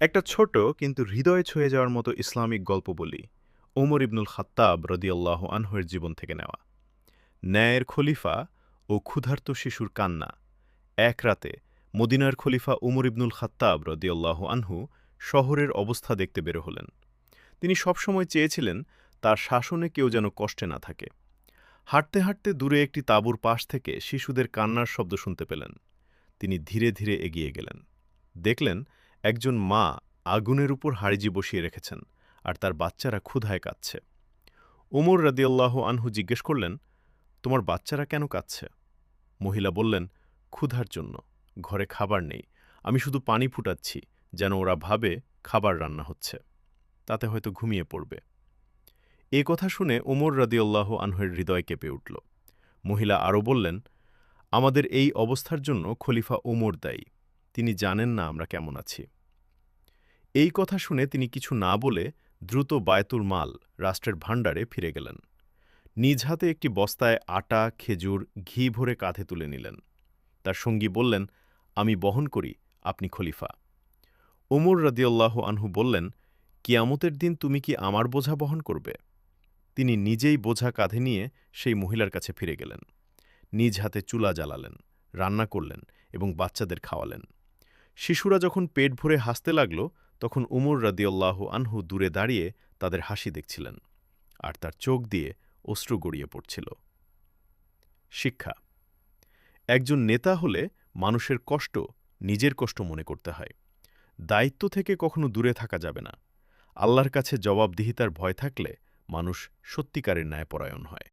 একটা ছোট কিন্তু হৃদয়ে ছুঁয়ে যাওয়ার মতো ইসলামিক গল্প বলি। ওমর ইবনুল খাত্তাব রদিয়াল্লাহু আনহুয়ের জীবন থেকে নেওয়া। ন্যায়ের খলিফা ও ক্ষুধার্ত শিশুর কান্না। এক রাতে মদিনার খলিফা উমর ইবনুল খাত্তাব রদিয়াল্লাহু আনহু শহরের অবস্থা দেখতে বের হলেন। তিনি সবসময় চেয়েছিলেন তার শাসনে কেউ যেন কষ্টে না থাকে। হাঁটতে হাঁটতে দূরে একটি তাঁবুর পাশ থেকে শিশুদের কান্নার শব্দ শুনতে পেলেন। তিনি ধীরে ধীরে এগিয়ে গেলেন। দেখলেন একজন মা আগুনের উপর হাঁড়িজি বসিয়ে রেখেছেন, আর তার বাচ্চারা ক্ষুধায় কাঁদছে। ওমর রাদিয়াল্লাহু আনহু জিজ্ঞেস করলেন, তোমার বাচ্চারা কেন কাঁদছে? মহিলা বললেন, ক্ষুধার জন্য। ঘরে খাবার নেই। আমি শুধু পানি ফুটাচ্ছি, যেন ওরা ভাবে খাবার রান্না হচ্ছে। তাতে হয়তো ঘুমিয়ে পড়বে। এ কথা শুনে ওমর রাদিয়াল্লাহু আনহুর হৃদয় কেঁপে উঠল। মহিলা আরও বললেন, আমাদের এই অবস্থার জন্য খলিফা ওমর দায়ী। তিনি জানেন না আমরা কেমন আছি। এই কথা শুনে তিনি কিছু না বলে দ্রুত বায়তুল মাল, রাষ্ট্রের ভাণ্ডারে ফিরে গেলেন। নিজ হাতে একটি বস্তায় আটা, খেজুর, ঘি ভরে কাঁধে তুলে নিলেন। তার সঙ্গী বললেন, আমি বহন করি, আপনি খলিফা। ওমর রাদিয়াল্লাহু আনহু বললেন, কিয়ামতের দিন তুমি কি আমার বোঝা বহন করবে? তিনি নিজেই বোঝা কাঁধে নিয়ে সেই মহিলার কাছে ফিরে গেলেন। নিজ হাতে চুলা জ্বালালেন, রান্না করলেন এবং বাচ্চাদের খাওয়ালেন। শিশুরা যখন পেট ভরে হাসতে লাগল, তখন উমর রাদিয়াল্লাহু আনহু দূরে দাঁড়িয়ে তাদের হাসি দেখছিলেন, আর তার চোখ দিয়ে অশ্রু গড়িয়ে পড়ছিল। শিক্ষা: একজন নেতা হলে মানুষের কষ্ট নিজের কষ্ট মনে করতে হয়। দায়িত্ব থেকে কখনো দূরে থাকা যাবে না। আল্লাহর কাছে জবাবদিহিতার ভয় থাকলে মানুষ সত্যিকারের ন্যায়পরায়ণ হয়।